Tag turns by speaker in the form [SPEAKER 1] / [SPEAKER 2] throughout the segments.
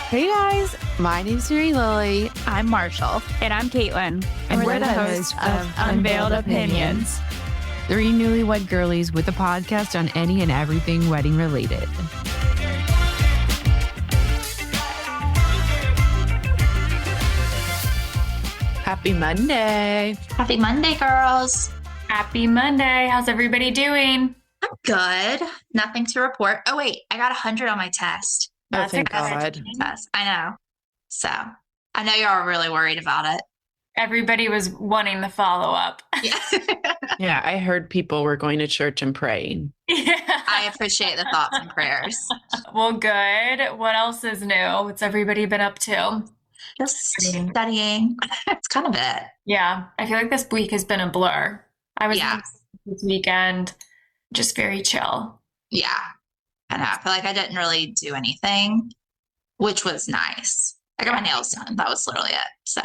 [SPEAKER 1] Hey guys, my name's Mary Lily.
[SPEAKER 2] I'm Marshall.
[SPEAKER 3] And I'm Caitlin.
[SPEAKER 2] And we're the hosts of Unveiled Opinions.
[SPEAKER 1] Three newlywed girlies with a podcast on any and everything wedding related. Happy Monday.
[SPEAKER 4] Happy Monday, girls.
[SPEAKER 3] Happy Monday. How's everybody doing?
[SPEAKER 4] I'm good. Nothing to report. Oh, wait. I got 100 on my test.
[SPEAKER 1] Oh, thank God.
[SPEAKER 4] Test. I know. So I know y'all are really worried about it.
[SPEAKER 3] Everybody was wanting the follow-up.
[SPEAKER 4] Yeah.
[SPEAKER 1] Yeah, I heard people were going to church and praying.
[SPEAKER 3] Yeah.
[SPEAKER 4] I appreciate the thoughts and prayers.
[SPEAKER 3] Well, good. What else is new? What's everybody been up to?
[SPEAKER 4] Just studying. That's kind of it.
[SPEAKER 3] Yeah. I feel like this week has been a blur. I was
[SPEAKER 4] Yeah.
[SPEAKER 3] this weekend, just very chill.
[SPEAKER 4] Yeah. I know. I feel like I didn't really do anything, which was nice. I got my nails done. That was literally it. So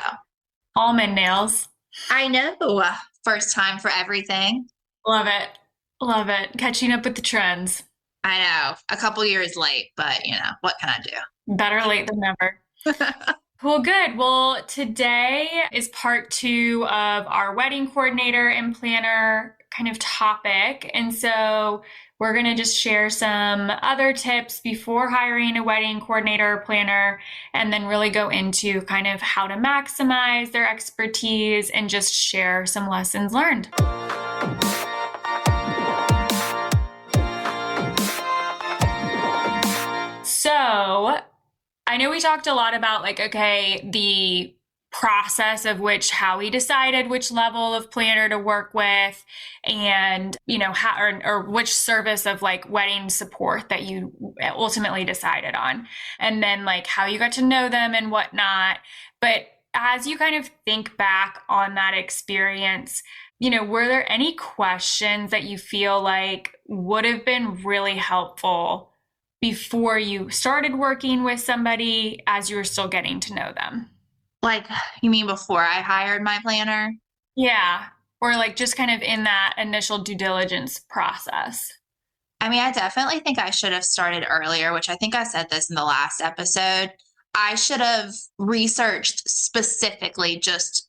[SPEAKER 3] Almond nails.
[SPEAKER 4] I know. First time for everything.
[SPEAKER 3] Love it. Love it. Catching up with the trends.
[SPEAKER 4] I know. A couple years late, but you know, what can I do?
[SPEAKER 3] Better late than never. Well, good. Well, today is part 2 of our wedding coordinator and planner kind of topic. And so we're going to just share some other tips before hiring a wedding coordinator or planner, and then really go into kind of how to maximize their expertise and just share some lessons learned. So I know we talked a lot about the process of how we decided which level of planner to work with, and, you know, how, or which service of wedding support that you ultimately decided on, and then how you got to know them and whatnot. But as you kind of think back on that experience, you know, were there any questions that you feel like would have been really helpful before you started working with somebody as you were still getting to know them?
[SPEAKER 4] You mean before I hired my planner?
[SPEAKER 3] Yeah. Or just kind of in that initial due diligence process.
[SPEAKER 4] I mean, I definitely think I should have started earlier, which I think I said this in the last episode. I should have researched specifically just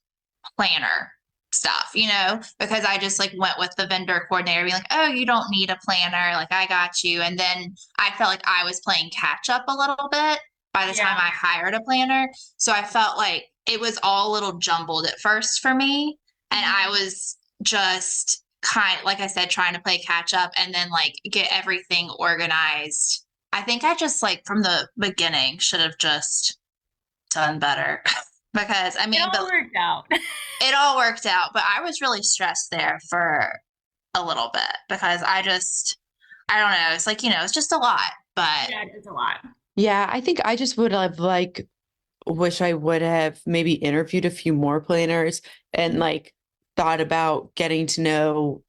[SPEAKER 4] planner stuff, you know, because I just went with the vendor coordinator being like, oh, you don't need a planner. I got you. And then I felt like I was playing catch up a little bit by the time I hired a planner. So I felt like it was all a little jumbled at first for me. And I was just like I said, trying to play catch up and then get everything organized. I think I just from the beginning should have just done better because I mean,
[SPEAKER 3] it all worked out.
[SPEAKER 4] It all worked out, but I was really stressed there for a little bit because I don't know. It's it's just a lot, but
[SPEAKER 3] yeah, it's a lot.
[SPEAKER 1] Yeah, I think I just would have wish I would have maybe interviewed a few more planners and thought about getting to know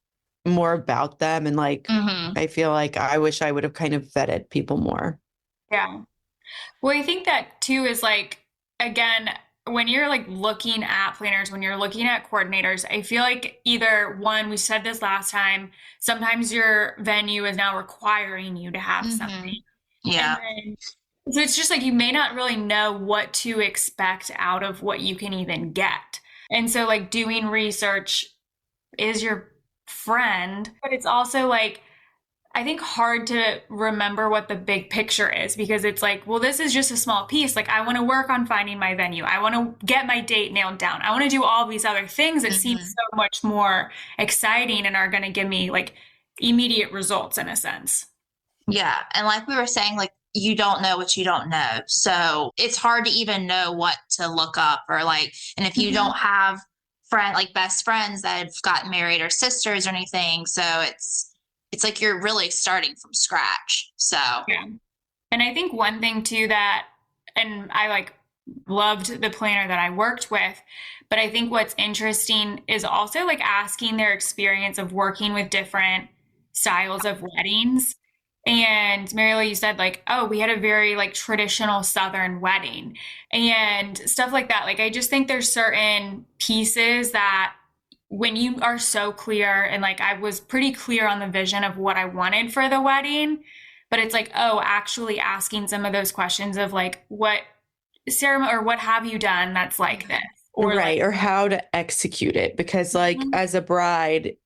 [SPEAKER 1] more about them. And I feel like I wish I would have kind of vetted people more.
[SPEAKER 3] Yeah. Well, I think that too is again, when you're looking at planners, when you're looking at coordinators, I feel like either one, we said this last time, sometimes your venue is now requiring you to have something.
[SPEAKER 4] Yeah.
[SPEAKER 3] So it's just you may not really know what to expect out of what you can even get. And so doing research is your friend, but it's also I think hard to remember what the big picture is, because it's well, this is just a small piece. I want to work on finding my venue. I want to get my date nailed down. I want to do all these other things that seem so much more exciting and are going to give me immediate results in a sense.
[SPEAKER 4] Yeah. And we were saying, you don't know what you don't know. So it's hard to even know what to look up or and if you don't have best friends that have gotten married or sisters or anything. So it's you're really starting from scratch. So
[SPEAKER 3] yeah. And I think one thing too that, and I loved the planner that I worked with, but I think what's interesting is also asking their experience of working with different styles of weddings. And Mariela, you said oh, we had a very traditional Southern wedding and stuff like that. I just think there's certain pieces that when you are so clear, and I was pretty clear on the vision of what I wanted for the wedding, but it's actually asking some of those questions of what ceremony or what have you done that's like this? Or
[SPEAKER 1] Right.
[SPEAKER 3] like,
[SPEAKER 1] Or how to execute it. Because like
[SPEAKER 3] Mhm.
[SPEAKER 1] as a bride,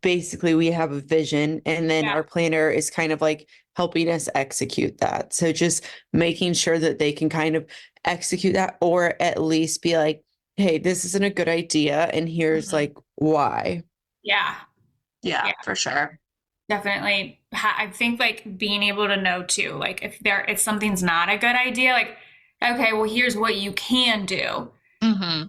[SPEAKER 1] basically we have a vision and then
[SPEAKER 3] Yeah.
[SPEAKER 1] our planner is kind of like helping us execute that. So just making sure that they can kind of execute that or at least be like, hey, this isn't a good idea. And here's
[SPEAKER 4] Mhm.
[SPEAKER 1] like why.
[SPEAKER 3] Yeah,
[SPEAKER 4] Yeah,
[SPEAKER 3] Yeah.
[SPEAKER 4] for sure.
[SPEAKER 3] definitely. I think like being able to know too, like if something's not a good idea, like, okay, well, here's what you can do.
[SPEAKER 4] Hmm.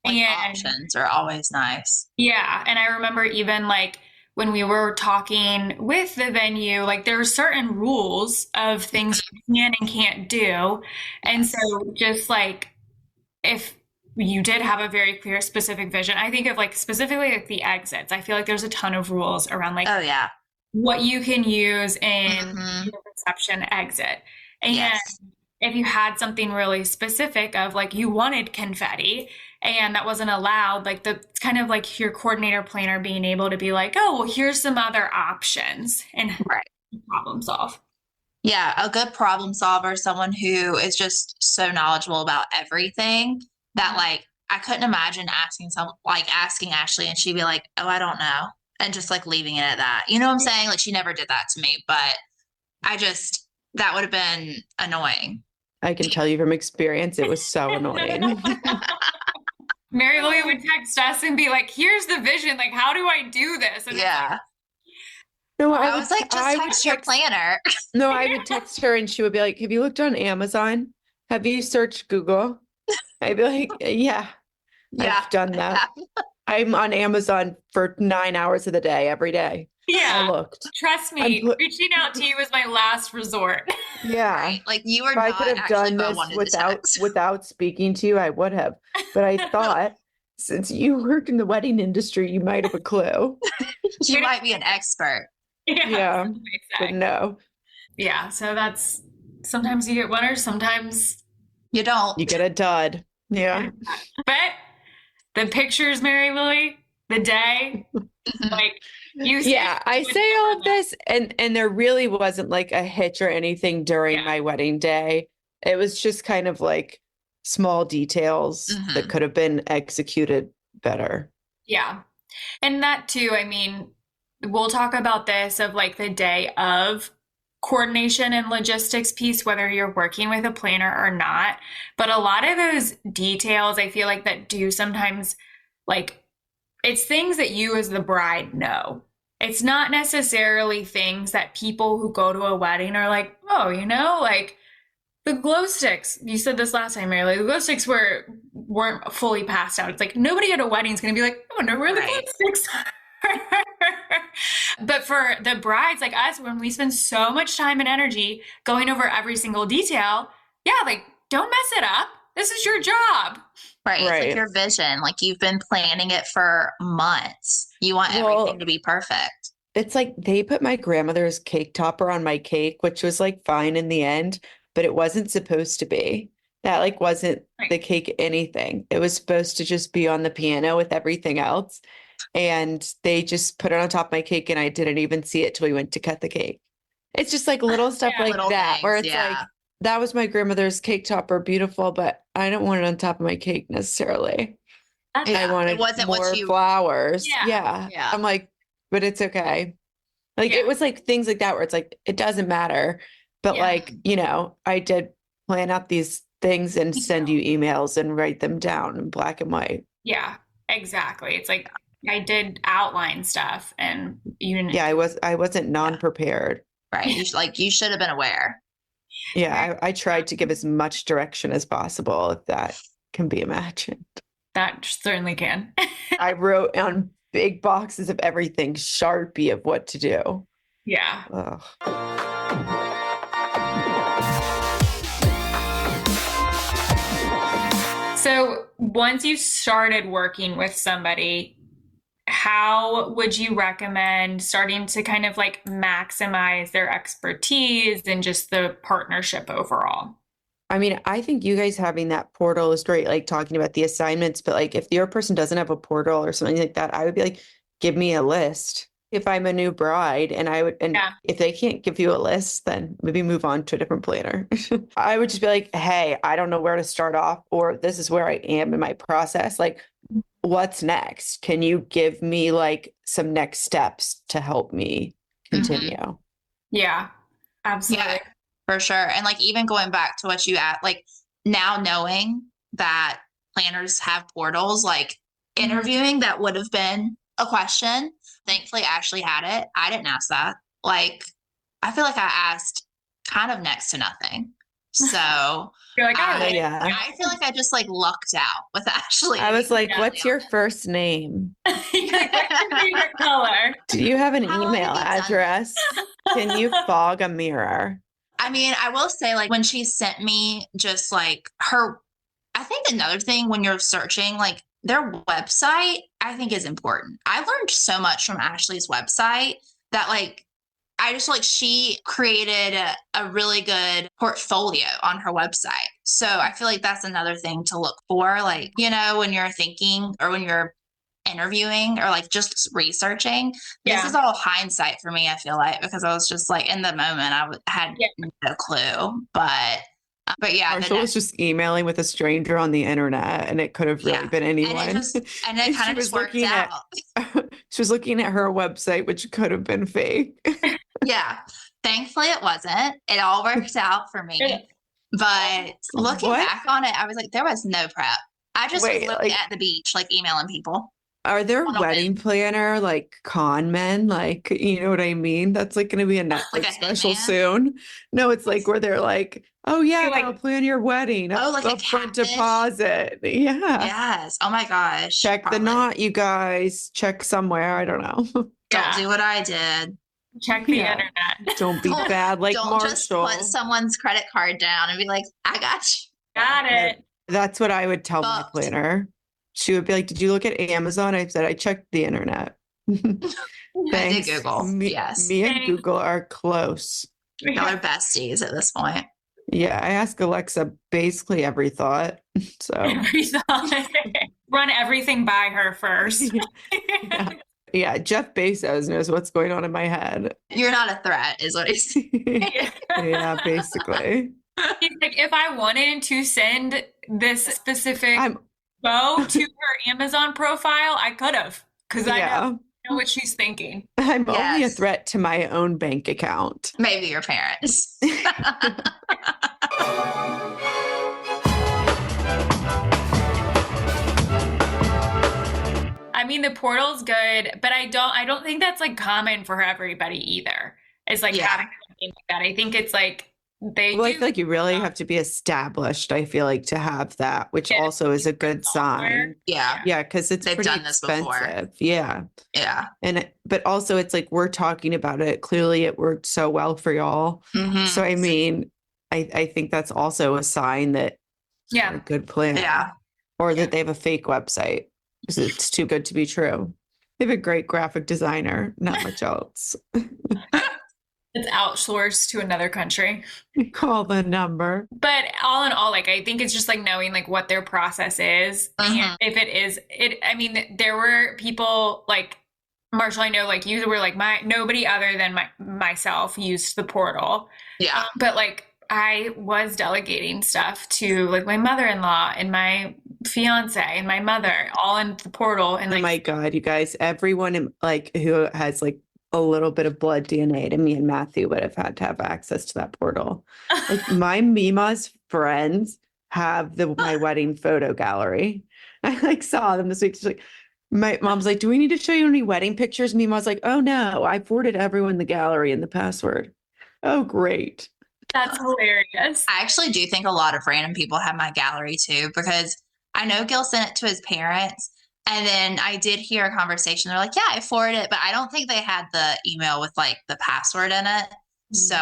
[SPEAKER 4] Like
[SPEAKER 3] And
[SPEAKER 4] options are always nice.
[SPEAKER 3] yeah, and I remember even like when we were talking with the venue, like there are certain rules of things you can and can't do. And
[SPEAKER 4] Yes.
[SPEAKER 3] so just like if you did have a very clear specific vision, I think of like specifically like the exits. I feel like there's a ton of rules around like
[SPEAKER 4] Oh yeah.
[SPEAKER 3] what you can use in
[SPEAKER 4] Hmm.
[SPEAKER 3] your reception exit. And
[SPEAKER 4] Yes.
[SPEAKER 3] if you had something really specific of like you wanted confetti and that wasn't allowed, like the it's kind of like your coordinator planner being able to be like, oh, well, here's some other options and
[SPEAKER 4] Right.
[SPEAKER 3] problem solve.
[SPEAKER 4] Yeah, a good problem solver, someone who is just so knowledgeable about everything that like I couldn't imagine asking Ashley and she'd be like, "Oh, I don't know." And just like leaving it at that. You know what I'm saying? Like she never did that to me, but I just that would have been annoying.
[SPEAKER 1] I can tell you from experience, it was so annoying.
[SPEAKER 3] Mary Lou would text us and be like, here's the vision. Like, how do I do this? And
[SPEAKER 4] Yeah.
[SPEAKER 1] No,
[SPEAKER 4] I was like, just
[SPEAKER 1] I would
[SPEAKER 4] text your planner.
[SPEAKER 1] no, I would text her and she would be like, have you looked on Amazon? Have you searched Google? I'd be like, yeah,
[SPEAKER 4] Yeah.
[SPEAKER 1] I've done that. I'm on Amazon for 9 hours of the day, every day. I
[SPEAKER 3] yeah,
[SPEAKER 1] looked.
[SPEAKER 3] trust
[SPEAKER 1] I'm
[SPEAKER 3] me,
[SPEAKER 1] put-
[SPEAKER 3] reaching out to you was my last resort.
[SPEAKER 1] Yeah.
[SPEAKER 4] Right. Like you were
[SPEAKER 1] If I
[SPEAKER 4] not
[SPEAKER 1] could have
[SPEAKER 4] actually
[SPEAKER 1] done
[SPEAKER 4] who I
[SPEAKER 1] this
[SPEAKER 4] wanted to
[SPEAKER 1] without
[SPEAKER 4] text.
[SPEAKER 1] without speaking to you, I would have. But I thought since you work in the wedding industry, you might have a clue.
[SPEAKER 4] You might be an expert.
[SPEAKER 1] Yeah. But
[SPEAKER 3] exactly.
[SPEAKER 1] no,
[SPEAKER 3] Yeah, so that's sometimes you get winners, sometimes,
[SPEAKER 4] You don't.
[SPEAKER 1] you get a dud. Yeah.
[SPEAKER 3] but the pictures, Mary Lily, the day,
[SPEAKER 4] Mhm.
[SPEAKER 3] like you
[SPEAKER 1] Yeah, I
[SPEAKER 3] would
[SPEAKER 1] say
[SPEAKER 3] never
[SPEAKER 1] all of
[SPEAKER 3] know.
[SPEAKER 1] this and there really wasn't like a hitch or anything during
[SPEAKER 3] Yeah.
[SPEAKER 1] my wedding day. It was just kind of like small details that
[SPEAKER 4] Mhm.
[SPEAKER 1] could have been executed better.
[SPEAKER 3] Yeah. And that too, I mean, we'll talk about this of like the day of coordination and logistics piece, whether you're working with a planner or not. But a lot of those details, I feel like that do sometimes like it's things that you as the bride know. It's not necessarily things that people who go to a wedding are like, oh, like the glow sticks. You said this last time, Mary. Like, the glow sticks weren't fully passed out. It's like nobody at a wedding is going to be like, I wonder where the glow
[SPEAKER 4] Right.
[SPEAKER 3] sticks are. But for the brides like us, when we spend so much time and energy going over every single detail, yeah, like don't mess it up. This is your job.
[SPEAKER 4] Right. It's like
[SPEAKER 1] Right.
[SPEAKER 4] your vision. Like you've been planning it for months. You want
[SPEAKER 1] Well,
[SPEAKER 4] everything to be perfect.
[SPEAKER 1] it's like they put my grandmother's cake topper on my cake, which was like fine in the end, but it wasn't supposed to be. That like wasn't
[SPEAKER 3] Right.
[SPEAKER 1] the cake anything. It was supposed to just be on the piano with everything else. And they just put it on top of my cake and I didn't even see it till we went to cut the cake. It's just like little stuff
[SPEAKER 3] Yeah.
[SPEAKER 1] like
[SPEAKER 4] Little
[SPEAKER 1] that where
[SPEAKER 4] things,
[SPEAKER 1] it's
[SPEAKER 4] yeah.
[SPEAKER 1] like that was my grandmother's cake topper, beautiful, but I don't want it on top of my cake necessarily. I
[SPEAKER 4] Yeah,
[SPEAKER 1] wanted
[SPEAKER 4] it wasn't what
[SPEAKER 1] more
[SPEAKER 4] you-
[SPEAKER 1] flowers.
[SPEAKER 3] Yeah.
[SPEAKER 1] Yeah.
[SPEAKER 4] Yeah.
[SPEAKER 1] I'm like, but it's okay. Like
[SPEAKER 3] Yeah.
[SPEAKER 1] it was like things like that where it's like it doesn't matter. But
[SPEAKER 3] Yeah.
[SPEAKER 1] like, I did plan out these things and send you emails and write them down in black and white.
[SPEAKER 3] Yeah, exactly. It's like I did outline stuff and you didn't.
[SPEAKER 1] Yeah, I wasn't non-prepared.
[SPEAKER 4] Right. You should have been aware.
[SPEAKER 1] Yeah, I tried to give as much direction as possible, if that can be imagined.
[SPEAKER 3] That certainly can.
[SPEAKER 1] I wrote on big boxes of everything, Sharpie of what to do.
[SPEAKER 3] Yeah.
[SPEAKER 1] Ugh.
[SPEAKER 3] So once you started working with somebody, how would you recommend starting to kind of like maximize their expertise and just the partnership overall?
[SPEAKER 1] I mean, I think you guys having that portal is great, like talking about the assignments, but like if your person doesn't have a portal or something like that, I would be like, give me a list. if I'm a new bride and
[SPEAKER 3] Yeah.
[SPEAKER 1] if they can't give you a list, then maybe move on to a different planner. I would just be like, hey, I don't know where to start off, or this is where I am in my process. Like, what's next? Can you give me like some next steps to help me continue?
[SPEAKER 3] Yeah, absolutely.
[SPEAKER 4] Yeah, for sure. And like even going back to what you at, like now knowing that planners have portals, like interviewing, that would have been a question. Thankfully, Ashley had it. I didn't ask that. Like, I feel like I asked kind of next to nothing. So
[SPEAKER 3] You're like,
[SPEAKER 1] Oh,
[SPEAKER 3] I
[SPEAKER 1] yeah.
[SPEAKER 4] I feel like I just like lucked out with Ashley.
[SPEAKER 1] I was like,
[SPEAKER 3] Yeah.
[SPEAKER 1] what's your first name?
[SPEAKER 3] You're like, what's your favorite color?
[SPEAKER 1] Do you have an
[SPEAKER 4] How long
[SPEAKER 1] email
[SPEAKER 4] have you done
[SPEAKER 1] address? Can you fog a mirror?
[SPEAKER 4] I mean, I will say, like, when she sent me just like her, I think another thing when you're searching, like, their website, I think is important. I learned so much from Ashley's website that, like, I just like she created a really good portfolio on her website. So I feel like that's another thing to look for. Like, you know, when you're thinking or when you're interviewing or like just researching, this
[SPEAKER 3] Yeah.
[SPEAKER 4] is all hindsight for me, I feel like, because I was just like in the moment, had
[SPEAKER 3] Yeah.
[SPEAKER 4] no clue. But yeah, the
[SPEAKER 1] Marshall was
[SPEAKER 4] next,
[SPEAKER 1] just emailing with a stranger on the internet, and it could have really
[SPEAKER 4] Yeah.
[SPEAKER 1] been
[SPEAKER 4] and
[SPEAKER 1] anyone.
[SPEAKER 4] it just, and it
[SPEAKER 1] And
[SPEAKER 4] kind
[SPEAKER 1] she
[SPEAKER 4] of
[SPEAKER 1] was
[SPEAKER 4] just worked
[SPEAKER 1] looking at
[SPEAKER 4] out.
[SPEAKER 1] she was looking at her website, which could have been fake.
[SPEAKER 4] Yeah. Thankfully, it wasn't. It all worked out for me. But looking
[SPEAKER 1] What?
[SPEAKER 4] back on it, I was like, there was no prep. I just was
[SPEAKER 1] Wait,
[SPEAKER 4] literally
[SPEAKER 1] like,
[SPEAKER 4] at the beach, like emailing people.
[SPEAKER 1] are there
[SPEAKER 4] On a
[SPEAKER 1] wedding
[SPEAKER 4] whim.
[SPEAKER 1] planner like con men? Like, you know what I mean? That's like going to be a Netflix
[SPEAKER 4] Like a
[SPEAKER 1] special
[SPEAKER 4] hitman?
[SPEAKER 1] soon. No, it's like where they're like, oh yeah,
[SPEAKER 3] like-
[SPEAKER 1] I'll plan your wedding.
[SPEAKER 4] Oh, like a
[SPEAKER 1] Upfront
[SPEAKER 4] catfish?
[SPEAKER 1] deposit. Yeah.
[SPEAKER 4] Yes. Oh my gosh.
[SPEAKER 1] Check the
[SPEAKER 4] Probably.
[SPEAKER 1] knot, you guys. Check somewhere. I don't know.
[SPEAKER 4] Don't
[SPEAKER 3] Yeah.
[SPEAKER 4] do what I did.
[SPEAKER 3] Check the
[SPEAKER 1] Yeah.
[SPEAKER 3] internet.
[SPEAKER 1] Don't be bad like
[SPEAKER 4] Don't just
[SPEAKER 1] Marshall.
[SPEAKER 4] put someone's credit card down and be like, I got you.
[SPEAKER 3] Got it.
[SPEAKER 1] That's what I would tell my
[SPEAKER 4] Fucked.
[SPEAKER 1] planner. She would be like, did you look at Amazon? I said, I checked the internet.
[SPEAKER 4] I did
[SPEAKER 1] Thanks.
[SPEAKER 4] Google. Yes.
[SPEAKER 1] Me and
[SPEAKER 3] Thanks.
[SPEAKER 1] Google are close.
[SPEAKER 4] Y'all are besties at this point.
[SPEAKER 1] Yeah, I ask Alexa basically every thought. So
[SPEAKER 3] Every thought. Run everything by her first.
[SPEAKER 1] yeah. Yeah, Jeff Bezos knows what's going on in my head.
[SPEAKER 4] You're not a threat, is what he's
[SPEAKER 1] Yeah, basically.
[SPEAKER 3] He's like, if I wanted to send this specific
[SPEAKER 1] I'm
[SPEAKER 3] bow to her Amazon profile, I could have, because I
[SPEAKER 1] yeah.
[SPEAKER 3] know what she's thinking.
[SPEAKER 1] I'm only a
[SPEAKER 4] Yes.
[SPEAKER 1] threat to my own bank account.
[SPEAKER 4] Maybe your parents.
[SPEAKER 3] I mean, the portal's good, but I don't think that's like common for everybody either. It's like
[SPEAKER 4] Yeah.
[SPEAKER 3] having something like that. I think it's like they
[SPEAKER 1] Well, I
[SPEAKER 3] do
[SPEAKER 1] feel like you really have to be established, I feel like, to have that, which
[SPEAKER 3] Yeah.
[SPEAKER 1] also is a good
[SPEAKER 3] software.
[SPEAKER 1] sign.
[SPEAKER 4] Yeah.
[SPEAKER 1] Yeah, because it's
[SPEAKER 4] They've
[SPEAKER 1] pretty
[SPEAKER 4] done this before.
[SPEAKER 1] expensive. Yeah.
[SPEAKER 4] Yeah.
[SPEAKER 1] But also it's like we're talking about it. Clearly it worked so well for y'all.
[SPEAKER 4] Mhm.
[SPEAKER 1] So I mean, I think that's also a sign that they're
[SPEAKER 3] Yeah.
[SPEAKER 1] a good plan.
[SPEAKER 4] Yeah.
[SPEAKER 1] Or that they have a fake website because it's too good to be true. They have a great graphic designer, not much else.
[SPEAKER 3] It's outsourced to another country.
[SPEAKER 1] Call the number.
[SPEAKER 3] But all in all, like I think it's just like knowing like what their process is.
[SPEAKER 4] Mhm.
[SPEAKER 3] And if it is I mean, there were people like Marshall, I know like you were like nobody other than myself used the portal.
[SPEAKER 4] Yeah.
[SPEAKER 3] But like I was delegating stuff to like my mother-in-law and my fiance and my mother all in the portal. And
[SPEAKER 1] Oh
[SPEAKER 3] like
[SPEAKER 1] my God, you guys, everyone like who has like a little bit of blood DNA to me and Matthew would have had to have access to that portal. Like my Mima's friends have my wedding photo gallery. I like saw them this week. She's like, my mom's like, do we need to show you any wedding pictures? Mima's like, oh no, I forwarded everyone the gallery and the password. Oh, great.
[SPEAKER 3] that's hilarious.
[SPEAKER 4] I actually do think a lot of random people have my gallery too, because I know Gil sent it to his parents. And then I did hear a conversation. They're like, yeah, I forwarded it, but I don't think they had the email with like the password in it. So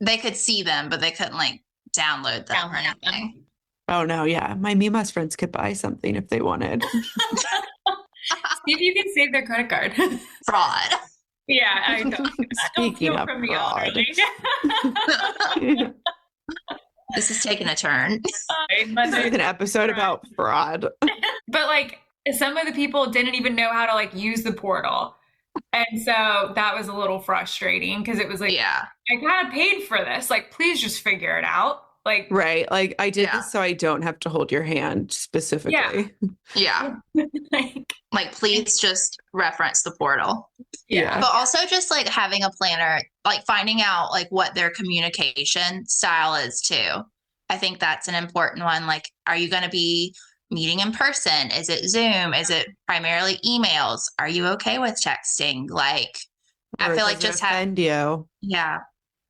[SPEAKER 4] they could see them, but they couldn't like download them or
[SPEAKER 3] Download them.
[SPEAKER 4] anything.
[SPEAKER 1] Oh no, yeah. My Mima's friends could buy something if they wanted.
[SPEAKER 3] See if you can save their credit card.
[SPEAKER 4] Fraud.
[SPEAKER 3] Yeah, I don't
[SPEAKER 1] Speaking
[SPEAKER 3] steal
[SPEAKER 1] of
[SPEAKER 3] from the
[SPEAKER 1] fraud.
[SPEAKER 3] elderly.
[SPEAKER 4] This is taking a turn.
[SPEAKER 1] This is an episode about fraud.
[SPEAKER 3] But like some of the people didn't even know how to like use the portal. And so that was a little frustrating because it was like,
[SPEAKER 4] Yeah.
[SPEAKER 3] I kind of paid for this. Like, please just figure it out. Like,
[SPEAKER 1] Right. Like I did
[SPEAKER 4] Yeah.
[SPEAKER 1] this so I don't have to hold your hand specifically.
[SPEAKER 4] Yeah.
[SPEAKER 3] like,
[SPEAKER 4] Please just reference the portal.
[SPEAKER 3] yeah.
[SPEAKER 4] But also just like having a planner, like finding out like what their communication style is too. I think that's an important one. Like, are you going to be meeting in person? Is it Zoom? Is it primarily emails? Are you okay with texting? Like, I
[SPEAKER 1] Or
[SPEAKER 4] feel like
[SPEAKER 1] does it
[SPEAKER 4] just have,
[SPEAKER 1] offend you.
[SPEAKER 4] yeah,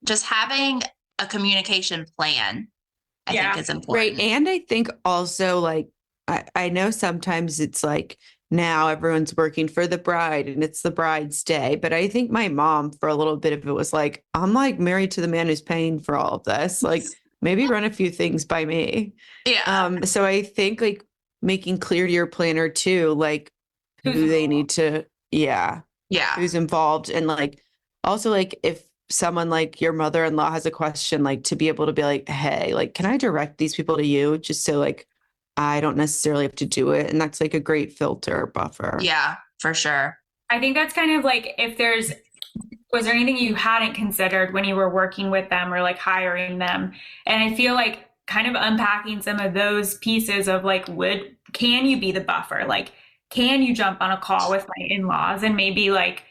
[SPEAKER 4] just having a communication plan, I think is
[SPEAKER 1] Right.
[SPEAKER 4] important.
[SPEAKER 1] And I think also like I know sometimes it's like now everyone's working for the bride and it's the bride's day. But I think my mom for a little bit of it was like, I'm like married to the man who's paying for all of this. Like maybe run a few things by me.
[SPEAKER 4] Yeah.
[SPEAKER 1] So I think like making clear to your planner too, like
[SPEAKER 3] Who's
[SPEAKER 1] who they
[SPEAKER 3] involved?
[SPEAKER 1] need to, yeah,
[SPEAKER 4] Yeah.
[SPEAKER 1] who's involved. And like also like if someone like your mother-in-law has a question, like to be able to be like, hey, like, can I direct these people to you? Just so like I don't necessarily have to do it. And that's like a great filter buffer.
[SPEAKER 4] Yeah, for sure.
[SPEAKER 3] I think that's kind of like was there anything you hadn't considered when you were working with them or like hiring them? And I feel like kind of unpacking some of those pieces of like, can you be the buffer? Like, can you jump on a call with my in-laws and maybe like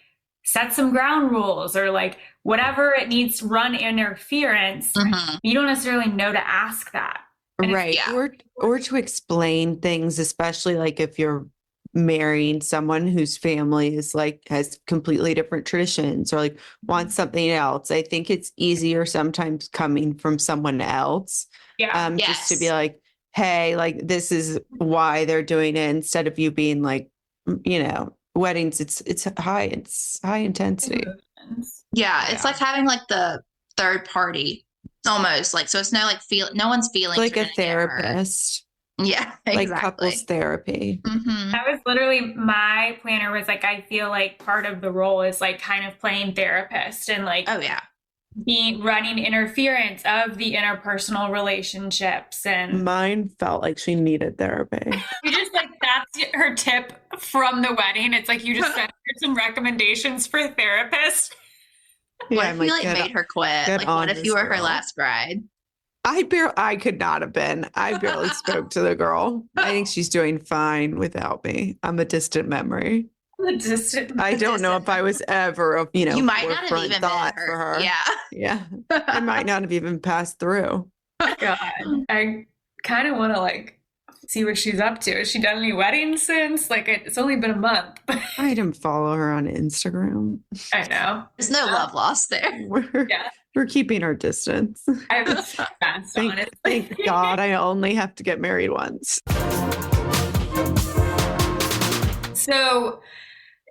[SPEAKER 3] set some ground rules or like whatever it needs to run interference?
[SPEAKER 4] Mhm.
[SPEAKER 3] You don't necessarily know to ask that. And
[SPEAKER 1] Right.
[SPEAKER 4] Yeah.
[SPEAKER 1] Or to explain things, especially like if you're marrying someone whose family is like has completely different traditions or like wants something else. I think it's easier sometimes coming from someone else.
[SPEAKER 3] Yeah.
[SPEAKER 1] Just to be
[SPEAKER 4] Yes.
[SPEAKER 1] like, hey, like this is why they're doing it instead of you being like, weddings, it's high intensity.
[SPEAKER 4] Yeah, it's
[SPEAKER 3] Yeah.
[SPEAKER 4] like having like the third party almost like so it's no one's feelings
[SPEAKER 1] Like
[SPEAKER 4] are
[SPEAKER 1] a
[SPEAKER 4] gonna get hurt.
[SPEAKER 1] therapist,
[SPEAKER 4] Yeah,
[SPEAKER 1] like couples
[SPEAKER 4] exactly.
[SPEAKER 1] therapy.
[SPEAKER 4] Hmm.
[SPEAKER 3] That was literally my planner was like, I feel like part of the role is like kind of playing therapist and like
[SPEAKER 4] Oh yeah.
[SPEAKER 3] being running interference of the interpersonal relationships. And
[SPEAKER 1] Mine felt like she needed therapy.
[SPEAKER 3] you just like, that's her tip from the wedding. It's like, you just sent her some recommendations for a therapist.
[SPEAKER 1] Yeah,
[SPEAKER 4] What
[SPEAKER 1] I'm
[SPEAKER 4] if you
[SPEAKER 1] like,
[SPEAKER 4] like made her quit?
[SPEAKER 1] get
[SPEAKER 4] Like
[SPEAKER 1] on
[SPEAKER 4] what if
[SPEAKER 1] this
[SPEAKER 4] you were her
[SPEAKER 1] girl.
[SPEAKER 4] last bride?
[SPEAKER 1] I could not have been. I barely spoke to the girl. I think she's doing fine without me. I'm a distant memory. I don't know if I was ever a,
[SPEAKER 4] You might not have
[SPEAKER 1] forefront
[SPEAKER 4] even been
[SPEAKER 1] thought
[SPEAKER 4] her.
[SPEAKER 1] for her.
[SPEAKER 4] Yeah.
[SPEAKER 1] Yeah. I might not have even passed through.
[SPEAKER 3] God, I kind of want to like see what she's up to. Has she done any weddings since? Like it's only been a month.
[SPEAKER 1] I didn't follow her on Instagram.
[SPEAKER 3] I know.
[SPEAKER 4] There's no love lost there.
[SPEAKER 3] Yeah.
[SPEAKER 1] We're keeping our distance.
[SPEAKER 3] I was fast on it.
[SPEAKER 1] Thank God I only have to get married once.
[SPEAKER 3] So,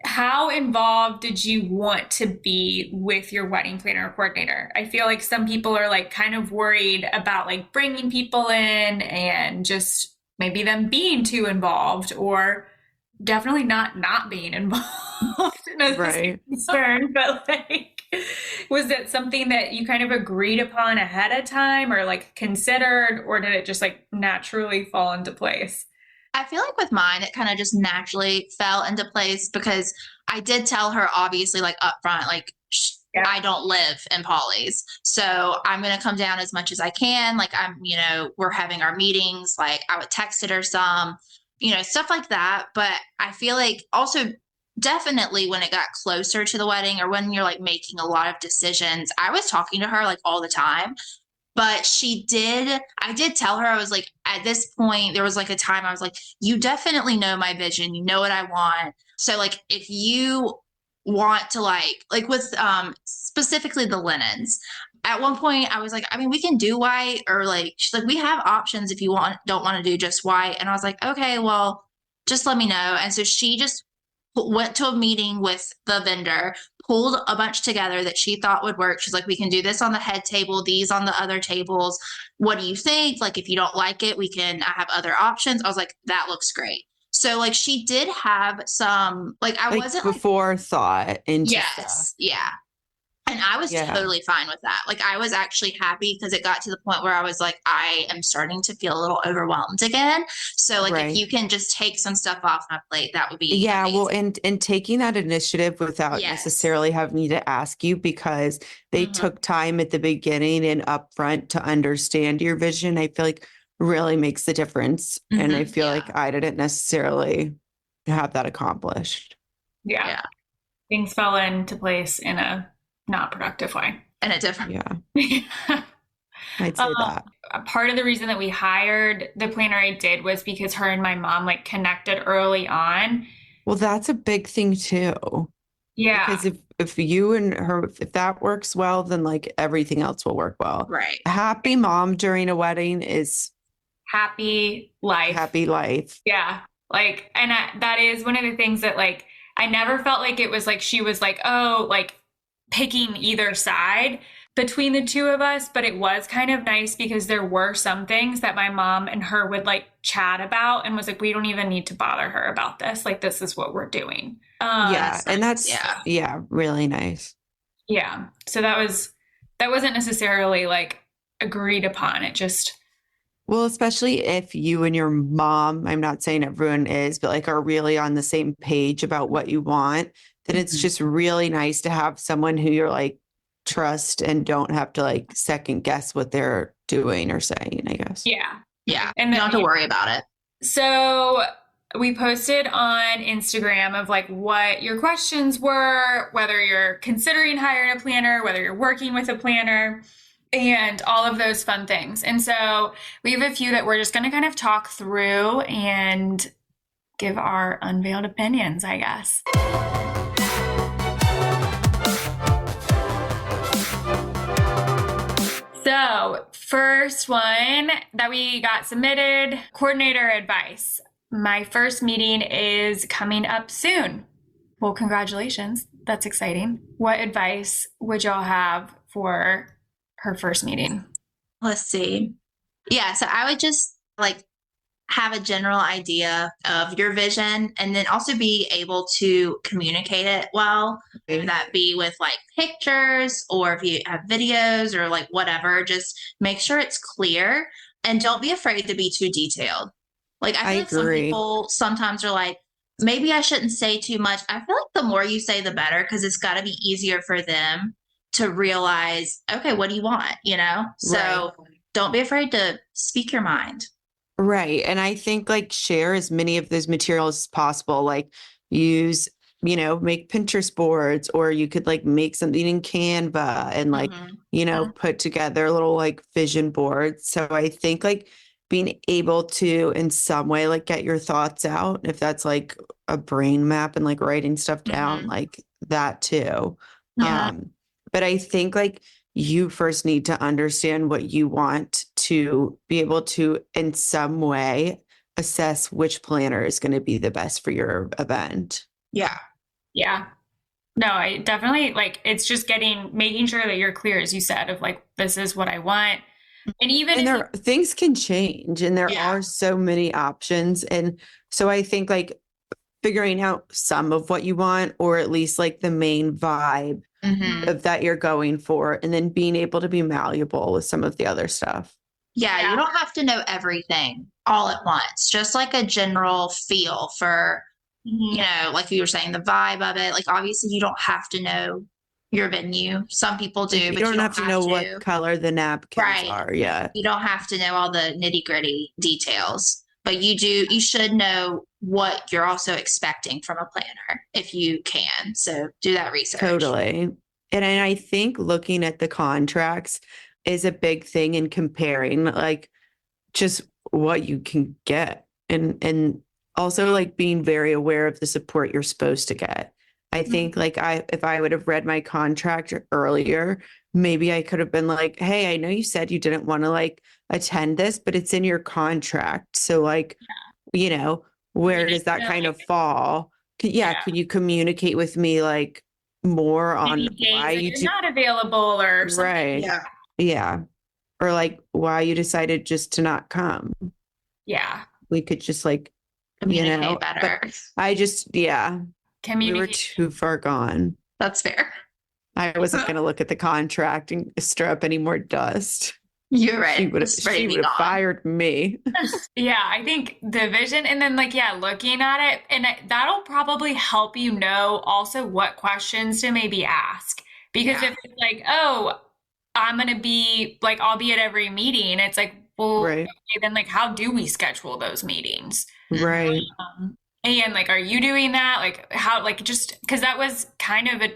[SPEAKER 3] how involved did you want to be with your wedding planner or coordinator? I feel like some people are like kind of worried about like bringing people in and just maybe them being too involved or definitely not being involved.
[SPEAKER 1] Right.
[SPEAKER 3] Concern, but like was it something that you kind of agreed upon ahead of time or like considered or did it just like naturally fall into place?
[SPEAKER 4] I feel like with mine, it kind of just naturally fell into place because I did tell her, obviously, like upfront, like,
[SPEAKER 3] Yeah.
[SPEAKER 4] I don't live in Polly's. So I'm going to come down as much as I can. Like, we're having our meetings. Like, I would text it or some, stuff like that. But I feel like also, definitely when it got closer to the wedding or when you're like making a lot of decisions, I was talking to her like all the time. But I did tell her, I was like, at this point, there was like a time I was like, you definitely know my vision. You know what I want. So like, if you want to like with specifically the linens, at one point I was like, I mean, we can do white or like, she's like, we have options if you don't want to do just white. And I was like, okay, well, just let me know. And so she just went to a meeting with the vendor, pulled a bunch together that she thought would work. She's like, we can do this on the head table, these on the other tables. What do you think? Like, if you don't like it, I have other options. I was like, that looks great. So like she did have some, like I
[SPEAKER 1] Like
[SPEAKER 4] wasn't
[SPEAKER 1] before thought into
[SPEAKER 4] yes,
[SPEAKER 1] stuff.
[SPEAKER 4] yeah. And I was
[SPEAKER 1] Yeah.
[SPEAKER 4] totally fine with that. Like, I was actually happy because it got to the point where I was like, I am starting to feel a little overwhelmed again. So, like, if
[SPEAKER 1] Right.
[SPEAKER 4] you can just take some stuff off my plate, that would be
[SPEAKER 1] Yeah,
[SPEAKER 4] amazing.
[SPEAKER 1] well, and taking that initiative without
[SPEAKER 4] Yes.
[SPEAKER 1] necessarily having me to ask you, because they
[SPEAKER 4] Mhm.
[SPEAKER 1] took time at the beginning and upfront to understand your vision, I feel like really makes the difference. And I
[SPEAKER 4] Mhm.
[SPEAKER 1] feel
[SPEAKER 4] Yeah.
[SPEAKER 1] like I didn't necessarily have that accomplished.
[SPEAKER 3] Yeah.
[SPEAKER 4] Yeah.
[SPEAKER 3] Things fell into place in a not productive way.
[SPEAKER 4] And a different.
[SPEAKER 1] Yeah, I'd say that.
[SPEAKER 3] A part of the reason that we hired the planner I did was because her and my mom like connected early on.
[SPEAKER 1] Well, that's a big thing too.
[SPEAKER 3] Yeah.
[SPEAKER 1] Because if you and her, if that works well, then like everything else will work well.
[SPEAKER 4] Right.
[SPEAKER 1] A happy mom during a wedding is
[SPEAKER 3] Happy life.
[SPEAKER 1] happy life.
[SPEAKER 3] Yeah. Like, and that is one of the things that like, I never felt like it was like she was like, oh, like picking either side between the two of us, but it was kind of nice because there were some things that my mom and her would like chat about and was like, we don't even need to bother her about this. Like, this is what we're doing.
[SPEAKER 1] Yeah. And that's,
[SPEAKER 4] Yeah.
[SPEAKER 1] yeah, really nice.
[SPEAKER 3] Yeah. So that wasn't necessarily like agreed upon. It just,
[SPEAKER 1] Well, especially if you and your mom, I'm not saying everyone is, but like are really on the same page about what you want, then it's
[SPEAKER 4] Mhm.
[SPEAKER 1] just really nice to have someone who you're like trust and don't have to like second guess what they're doing or saying, I guess.
[SPEAKER 3] yeah.
[SPEAKER 4] Yeah.
[SPEAKER 3] And
[SPEAKER 4] you don't have to worry about it.
[SPEAKER 3] So we posted on Instagram of like what your questions were, whether you're considering hiring a planner, whether you're working with a planner, and all of those fun things. And so we have a few that we're just going to kind of talk through and give our unveiled opinions, I guess. So, first one that we got submitted, coordinator advice. My first meeting is coming up soon. Well, congratulations. That's exciting. What advice would y'all have for her first meeting?
[SPEAKER 4] Let's see. Yeah. So I would just like have a general idea of your vision and then also be able to communicate it well. Whether that be with like pictures or if you have videos or like whatever, just make sure it's clear and don't be afraid to be too detailed. Like I feel like some
[SPEAKER 1] agree.
[SPEAKER 4] people sometimes are like, maybe I shouldn't say too much. I feel like the more you say, the better because it's got to be easier for them to realize, okay, what do you want? You know? So don't be afraid to speak your mind.
[SPEAKER 1] Right. And I think like share as many of those materials as possible, like use, make Pinterest boards, or you could like make something in Canva and like,
[SPEAKER 4] Mhm.
[SPEAKER 1] put together little like vision boards. So I think like being able to in some way like get your thoughts out, if that's like a brain map and like writing stuff down,
[SPEAKER 4] Mhm.
[SPEAKER 1] like that too.
[SPEAKER 4] Yeah.
[SPEAKER 1] But I think like you first need to understand what you want to be able to, in some way, assess which planner is going to be the best for your event.
[SPEAKER 4] Yeah.
[SPEAKER 3] Yeah. No, I definitely like it's just making sure that you're clear, as you said, of like, this is what I want. And even
[SPEAKER 1] And
[SPEAKER 3] if
[SPEAKER 1] things can change and there
[SPEAKER 4] Yeah.
[SPEAKER 1] are so many options. And so I think like figuring out some of what you want, or at least like the main vibe
[SPEAKER 4] Mhm.
[SPEAKER 1] of that you're going for, and then being able to be malleable with some of the other stuff.
[SPEAKER 4] Yeah,
[SPEAKER 3] Yeah.
[SPEAKER 4] you don't have to know everything all at once. Just like a general feel for, like you were saying, the vibe of it. Like obviously you don't have to know your venue. Some people do,
[SPEAKER 1] You
[SPEAKER 4] but
[SPEAKER 1] don't have to know what color the napkins
[SPEAKER 4] Right.
[SPEAKER 1] are yet.
[SPEAKER 4] You don't have to know all the nitty-gritty details, but you should know what you're also expecting from a planner if you can. So do that research.
[SPEAKER 1] Totally. And I think looking at the contracts is a big thing in comparing like just what you can get, and also like being very aware of the support you're supposed to get. I think like if I would have read my contract earlier, maybe I could have been like, hey, I know you said you didn't want to like attend this, but it's in your contract. So like, where does that kind of fall? Can you communicate with me like more on
[SPEAKER 3] maybe days
[SPEAKER 1] why
[SPEAKER 3] that
[SPEAKER 1] you
[SPEAKER 3] you're not available or something.
[SPEAKER 1] right?
[SPEAKER 4] Yeah.
[SPEAKER 1] Yeah. Or like why you decided just to not come.
[SPEAKER 3] Yeah.
[SPEAKER 1] We could just like,
[SPEAKER 4] Communicate better.
[SPEAKER 1] but I just, yeah, we were
[SPEAKER 3] Communicate.
[SPEAKER 1] too far gone.
[SPEAKER 4] That's fair.
[SPEAKER 1] I wasn't going to look at the contract and stir up any more dust.
[SPEAKER 4] You're right.
[SPEAKER 1] She would have
[SPEAKER 4] It's ready to be gone.
[SPEAKER 1] fired me.
[SPEAKER 3] Yeah, I think the vision and then like yeah, looking at it and that'll probably help you know also what questions to maybe ask. Because
[SPEAKER 4] Yeah.
[SPEAKER 3] if it's like, oh, I'm gonna be like I'll be at every meeting, it's like, well,
[SPEAKER 1] Right.
[SPEAKER 3] okay, then like how do we schedule those meetings?
[SPEAKER 1] Right.
[SPEAKER 3] And like are you doing that? Like how like just because that was kind of a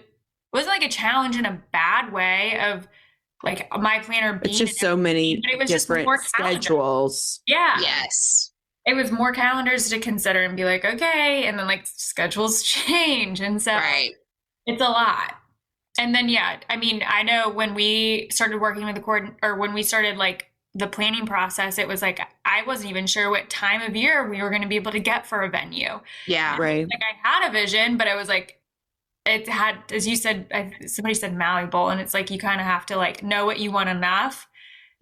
[SPEAKER 3] wasn't like a challenge in a bad way of like my planner being
[SPEAKER 1] It's just so many
[SPEAKER 3] but it was just
[SPEAKER 1] different
[SPEAKER 3] more calendars.
[SPEAKER 1] schedules.
[SPEAKER 3] Yeah.
[SPEAKER 4] Yes.
[SPEAKER 3] It was more calendars to consider and be like, okay, and then like schedules change. And so
[SPEAKER 4] Right.
[SPEAKER 3] it's a lot. And then yeah, I mean, I know when we started working with the or when we started like the planning process, it was like I wasn't even sure what time of year we were going to be able to get for a venue.
[SPEAKER 4] Yeah.
[SPEAKER 1] Right.
[SPEAKER 3] Like I had a vision, but I was like, it had, as you said, somebody said malleable, and it's like you kind of have to like know what you want enough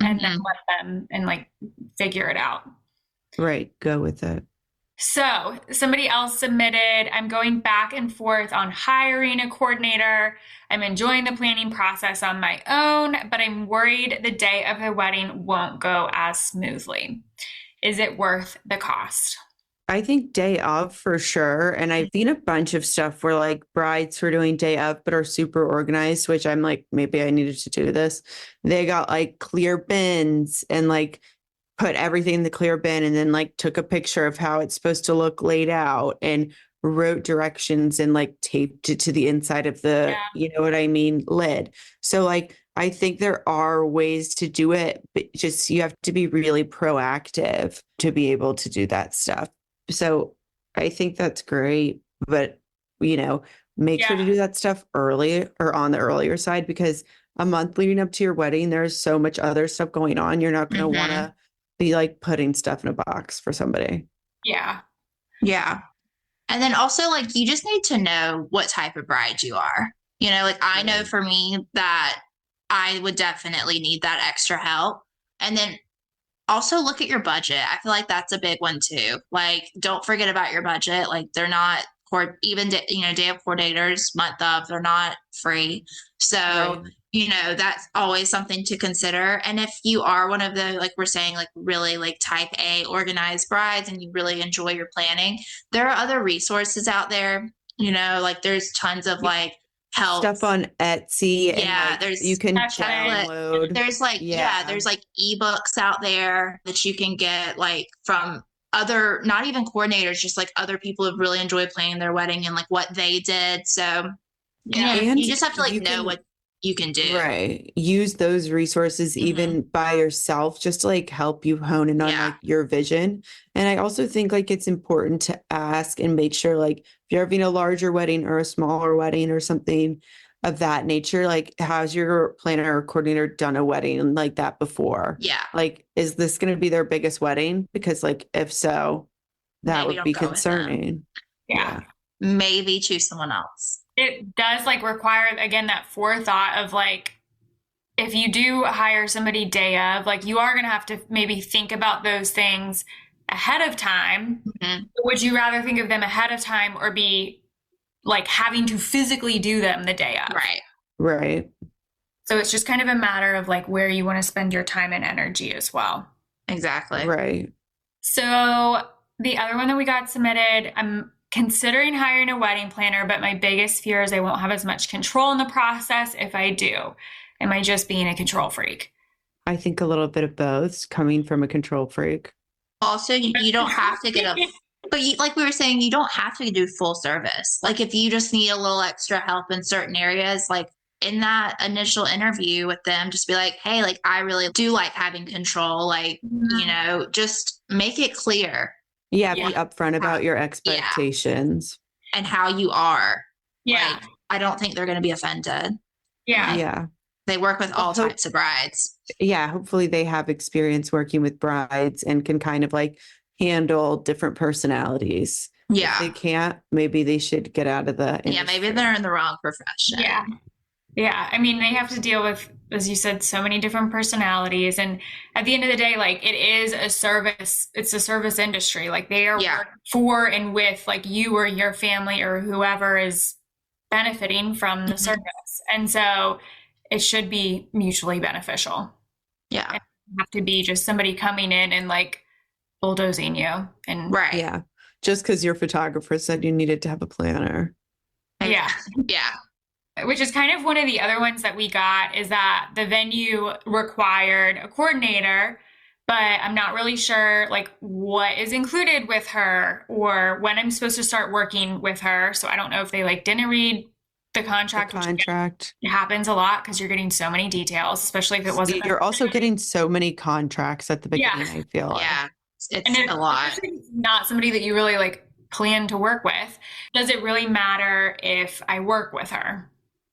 [SPEAKER 3] and then let them and like figure it out.
[SPEAKER 1] Right. Go with it.
[SPEAKER 3] So somebody else submitted, I'm going back and forth on hiring a coordinator. I'm enjoying the planning process on my own, but I'm worried the day of the wedding won't go as smoothly. Is it worth the cost?
[SPEAKER 1] I think day of for sure. And I've seen a bunch of stuff where like brides who are doing day of but are super organized, which I'm like, maybe I needed to do this. They got like clear bins and like put everything in the clear bin and then like took a picture of how it's supposed to look laid out and wrote directions and like taped it to the inside of the, you know what I mean, lid. So like, I think there are ways to do it, but just you have to be really proactive to be able to do that stuff. So I think that's great, but you know, make sure to do that stuff early or on the earlier side, because a month leading up to your wedding, there's so much other stuff going on. You're not going to want to be like putting stuff in a box for somebody.
[SPEAKER 3] Yeah.
[SPEAKER 4] Yeah. And then also like you just need to know what type of bride you are. You know, like I know for me that I would definitely need that extra help. And then also look at your budget. I feel like that's a big one too. Like don't forget about your budget. Like they're not even day of coordinators, month of, they're not free. So you know, that's always something to consider. And if you are one of the, like we're saying, like really like type A organized brides and you really enjoy your planning, there are other resources out there, you know, like there's tons of like help
[SPEAKER 1] stuff on Etsy. And like,
[SPEAKER 4] there's
[SPEAKER 1] you can download.
[SPEAKER 4] There's like, there's like ebooks out there that you can get like from other, not even coordinators, just like other people who really enjoy planning their wedding and like what they did. So, you know, you just have to like know what you can do.
[SPEAKER 1] Right. Use those resources even by yourself, just to like help you hone in on like your vision. And I also think like it's important to ask and make sure like if you're having a larger wedding or a smaller wedding or something of that nature, like how's your planner or coordinator done a wedding like that before?
[SPEAKER 4] Yeah.
[SPEAKER 1] Like, is this going to be their biggest wedding? Because like, if so, that
[SPEAKER 4] Maybe
[SPEAKER 1] would be concerning.
[SPEAKER 3] Yeah.
[SPEAKER 4] Maybe choose someone else.
[SPEAKER 3] It does like require again that forethought of like if you do hire somebody day of, like you are gonna have to maybe think about those things ahead of time. Would you rather think of them ahead of time or be like having to physically do them the day of?
[SPEAKER 1] Right.
[SPEAKER 3] So it's just kind of a matter of like where you want to spend your time and energy as well.
[SPEAKER 4] Exactly.
[SPEAKER 1] Right.
[SPEAKER 3] So the other one that we got submitted, I'm considering hiring a wedding planner, but my biggest fear is I won't have as much control in the process if I do. Am I just being a control freak?
[SPEAKER 1] I think a little bit of both, coming from a control freak.
[SPEAKER 4] Also, you don't have to get but like we were saying, you don't have to do full service. Like if you just need a little extra help in certain areas, like in that initial interview with them, just be like, hey, like I really do like having control. Like, you know, just make it clear.
[SPEAKER 1] Yeah, be upfront about your expectations.
[SPEAKER 4] And how you are.
[SPEAKER 3] Yeah.
[SPEAKER 4] Like, I don't think they're going to be offended.
[SPEAKER 3] Yeah.
[SPEAKER 1] Yeah.
[SPEAKER 4] They work with all types of brides.
[SPEAKER 1] Yeah. Hopefully they have experience working with brides and can kind of like handle different personalities.
[SPEAKER 4] Yeah.
[SPEAKER 1] If they can't, maybe they should get out of the industry.
[SPEAKER 4] Yeah, maybe they're in the wrong profession.
[SPEAKER 3] Yeah. Yeah. I mean, they have to deal with, as you said, so many different personalities. And at the end of the day, like it is a service, it's a service industry. Like they are for and with like you or your family or whoever is benefiting from the service. And so it should be mutually beneficial.
[SPEAKER 4] Yeah.
[SPEAKER 3] It doesn't have to be just somebody coming in and like bulldozing you. And
[SPEAKER 4] Right.
[SPEAKER 1] Yeah. Just because your photographer said you needed to have a planner.
[SPEAKER 3] yeah.
[SPEAKER 4] Yeah.
[SPEAKER 3] Which is kind of one of the other ones that we got is that the venue required a coordinator, but I'm not really sure like what is included with her or when I'm supposed to start working with her. So I don't know if they like didn't read the contract,
[SPEAKER 1] The
[SPEAKER 3] which
[SPEAKER 1] contract.
[SPEAKER 3] it happens a lot because you're getting so many details, especially if it wasn't.
[SPEAKER 1] You're also getting so many contracts at the beginning,
[SPEAKER 3] Yeah.
[SPEAKER 1] I feel like.
[SPEAKER 4] Yeah.
[SPEAKER 3] And
[SPEAKER 4] It's a lot.
[SPEAKER 3] especially if it's not somebody that you really like plan to work with. Does it really matter if I work with her?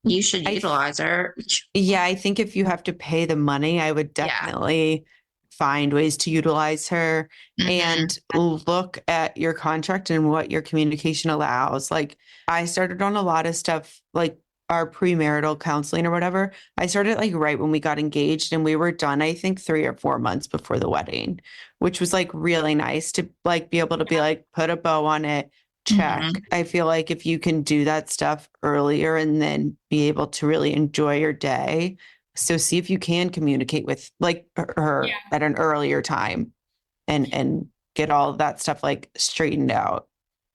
[SPEAKER 4] You should utilize her.
[SPEAKER 1] Yeah, I think if you have to pay the money, I would
[SPEAKER 4] Yeah.
[SPEAKER 1] definitely find ways to utilize her and look at your contract and what your communication allows. Like I started on a lot of stuff like our premarital counseling or whatever. I started like right when we got engaged and we were done, I think 3 or 4 months before the wedding, which was like really nice to like be able to be like, put a bow on it, check. I feel like if you can do that stuff earlier and then be able to really enjoy your day. So see if you can communicate with like her at an earlier time and get all of that stuff like straightened out.